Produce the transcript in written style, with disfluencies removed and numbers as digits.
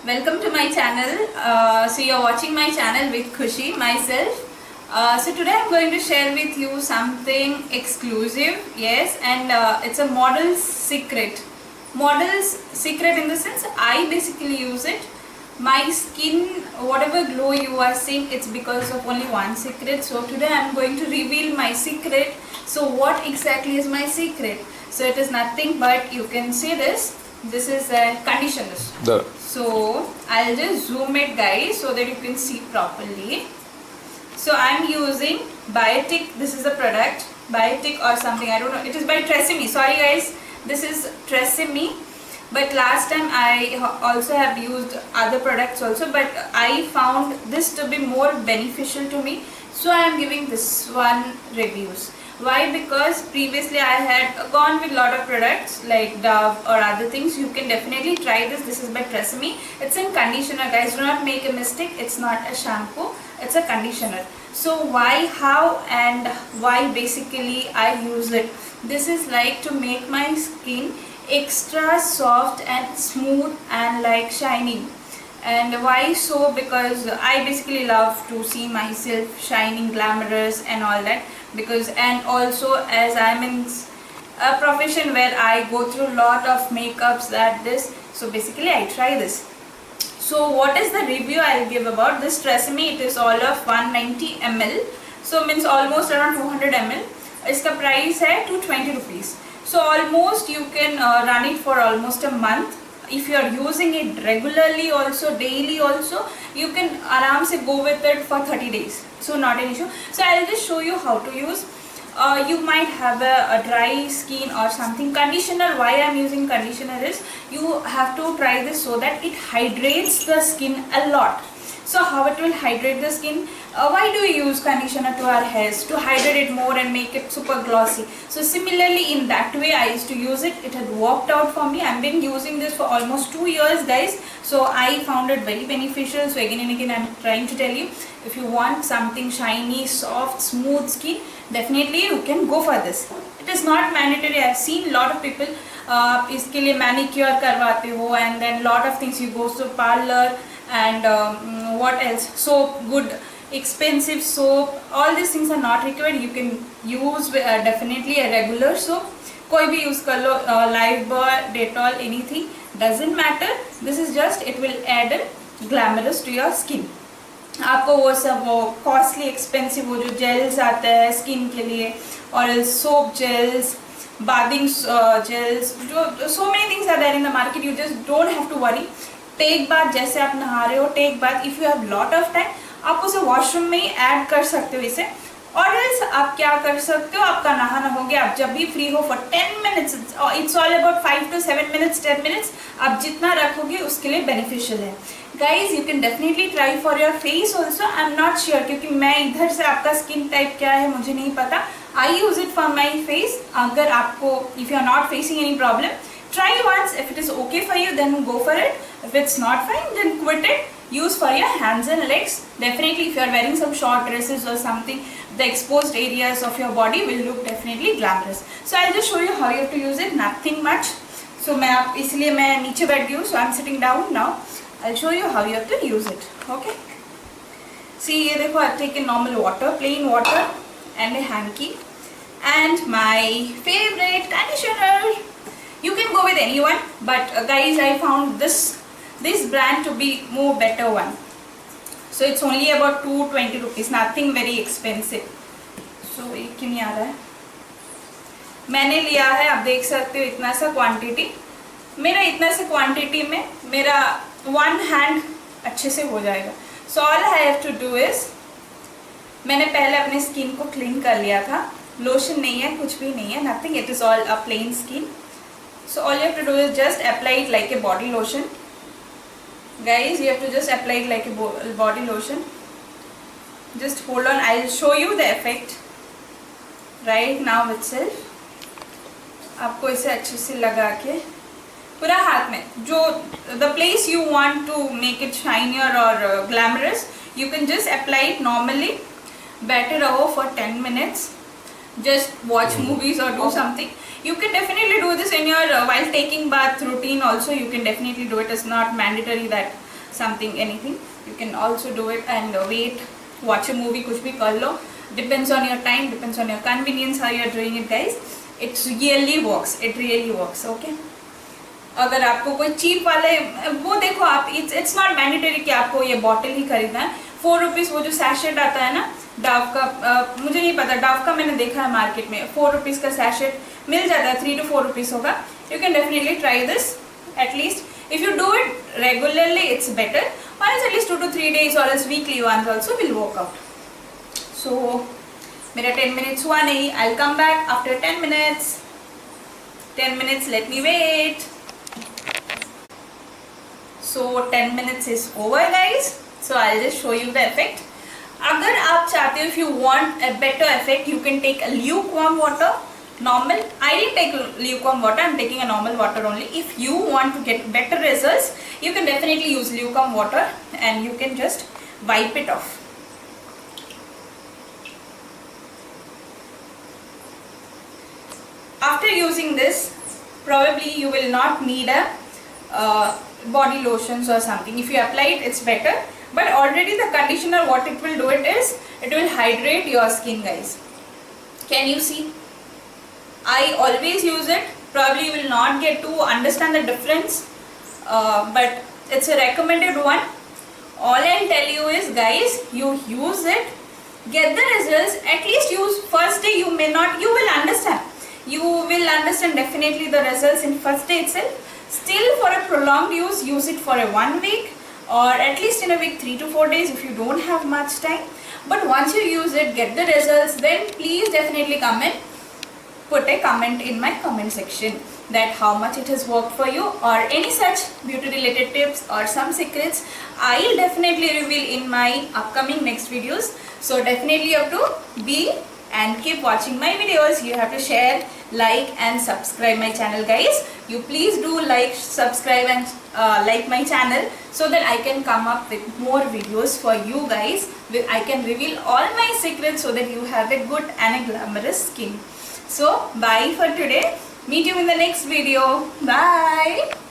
Welcome to my channel. So you're watching my channel with Khushi, myself. So today I'm going to share with you something exclusive, yes, and it's a model's secret. Model's secret in the sense I basically use it. My skin, whatever glow you are seeing, it's because of only one secret. So today I'm going to reveal my secret. So what exactly is my secret? So it is nothing but, you can see this. This is a conditioner. So I'll just zoom it, guys, so that you can see properly. So I'm using Biotic. This is the product, Biotic or something, I don't know. It is by Tresemme. Sorry guys, this is Tresemme. But last time I also have used other products also, but I found this to be more beneficial to me. So I am giving this one reviews. Why? Because previously I had gone with lot of products like Dove or other things. You can definitely try this. This is by Tresemme. It's a conditioner, guys. Do not make a mistake. It's not a shampoo. It's a conditioner. So why, how and why basically I use it. This is like to make my skin extra soft and smooth and like shining. And why so? Because I basically love to see myself shining, glamorous and all that. Because, and also as I'm in a profession where I go through lot of makeups, that this, so basically I try this. So what is the review I'll give about this Tresemme? It is all of 190 ml, so means almost around 200 ml. Iska price hai 220 rupees. So almost you can run it for almost a month. If you are using it regularly also, daily also, you can aram se go with it for 30 days. So not an issue. So I'll just show you how to use. You might have a dry skin or something. Conditioner, why I'm using conditioner is, you have to try this so that it hydrates the skin a lot. So how it will hydrate the skin? Why do we use conditioner to our hairs? To hydrate it more and make it super glossy. So similarly in that way I used to use it. It had worked out for me. I've been using this for almost 2 years, guys. So I found it very beneficial. So again and again I'm trying to tell you, if you want something shiny, soft, smooth skin, definitely you can go for this. It is not mandatory. I've seen lot of people इसके लिए manicure करवाते हो, and then lot of things, you go to parlor and what else, soap, good expensive soap, all these things are not required. You can use definitely a regular soap, कोई भी use कर लो, Lifebuoy, Dettol, anything, doesn't matter. This is just, it will add a glamorous to your skin. आपको वो सब वो costly expensive वो जो gels आता है स्किन के लिए, और सोप जेल्स, bathing gels, जो so many things are there in the market. You just don't have to worry. Take bath, जैसे आप नहा रहे हो, take bath, if you have lot of time, आप उसे वॉशरूम में ही ऐड कर सकते हो इसे. और एल्स आप क्या कर सकते हो, आपका नहाना हो गया, आप जब भी फ्री हो for 10 minutes, it's all about 5 to 7 minutes, 10 minutes, आप जितना रखोगे उसके लिए बेनिफिशियल है. Guys you can definitely try for your face also. I am not sure, क्योंकि मैं इधर से आपका स्किन टाइप क्या है मुझे नहीं पता. I use it for my face. अगर आपको, if you are not facing any problem, try once. If it is okay for you, then go for it. If it's not fine, then quit it. Use for your hands and legs. Definitely if you are wearing some short dresses or something, the exposed areas of your body will look definitely glamorous. So I'll just show you how you have to use it. Nothing much. So मैं आप, इसलिए मैं नीचे बैठ गई हूँ. So I'm sitting down now. I'll show you how you have to use it. Okay. See, ये देखो, I've taken normal water, plain water, and a hanky, and my favorite conditioner. You can go with anyone, but guys, I found this brand to be more better one. So it's only about 220 rupees, nothing very expensive. So ये क्यों नहीं आ रहा है? मैंने लिया है, आप देख सकते हो इतना सा क्वांटिटी. मेरा इतना सा क्वांटिटी में मेरा 1 hand अच्छे से हो जाएगा. So all I have to do is, मैंने पहले अपने स्किन को क्लीन कर लिया था. लोशन नहीं है, कुछ भी नहीं है, nothing. It is all a plain skin. So all you have to do is just apply it like a body lotion. Guys, you have to just apply it like a body lotion. Just hold on, I'll show you the effect right now itself. आपको इसे अच्छे से लगा के पूरा हाथ में, जो the place you want to make it shinier or glamorous, you can just apply it normally. बैठे रहो for 10 minutes. Just watch movies or do something. You can definitely do this in your while taking bath routine also. You can definitely do it. It's not mandatory that something, anything. You can also do it and wait, watch a movie, कुछ भी कर लो. Depends on your time, depends on your convenience how you are doing it, guys. It really works. It really works. Okay. अगर आपको कोई cheap वाले वो देखो आप, इट्स नॉट मैंडेटरी कि आपको ये बॉटल ही खरीदना है. 4 रुपीज़ वो जो सैशेट आता है ना डाव का, मुझे नहीं पता, डाव का मैंने देखा है मार्केट में 4 रुपीज़ का सैशेट मिल जाता है. 3 to 4 रुपीज़ होगा. You can definitely try this. At least if you do it regularly it's better, or else at least 2 to 3 days or else weekly ones also will work out. So मेरा 10 minutes हुआ नहीं. I'll come back after 10 minutes. 10 minutes, let me wait. So 10 minutes is over, guys. So I'll just show you the effect. अगर आप चाहते हो, if you want a better effect, you can take a lukewarm water. Normal, I didn't take lukewarm water, I'm taking a normal water only. If you want to get better results, you can definitely use lukewarm water and you can just wipe it off. After using this, probably you will not need a body lotions or something. If you apply it, it's better. But already the conditioner, what it will do is, it will hydrate your skin, guys. Can you see? I always use it. Probably you will not get to understand the difference, but it's a recommended one. All I'll tell you is, guys, you use it, get the results. At least use first day. You may not, you will understand. You will understand definitely the results in first day itself. Still, for a prolonged use it for a 1 week, or at least in a week, 3 to 4 days if you don't have much time. But once you use it, get the results, then please definitely comment. Put a comment in my comment section that how much it has worked for you, or any such beauty related tips or some secrets I'll definitely reveal in my upcoming next videos. So definitely you have to be and keep watching my videos. You have to share, like and subscribe my channel, guys. You please do like, subscribe and like my channel, so that I can come up with more videos for you guys. I can reveal all my secrets so that you have a good and a glamorous skin. So bye for today. Meet you in the next video. Bye.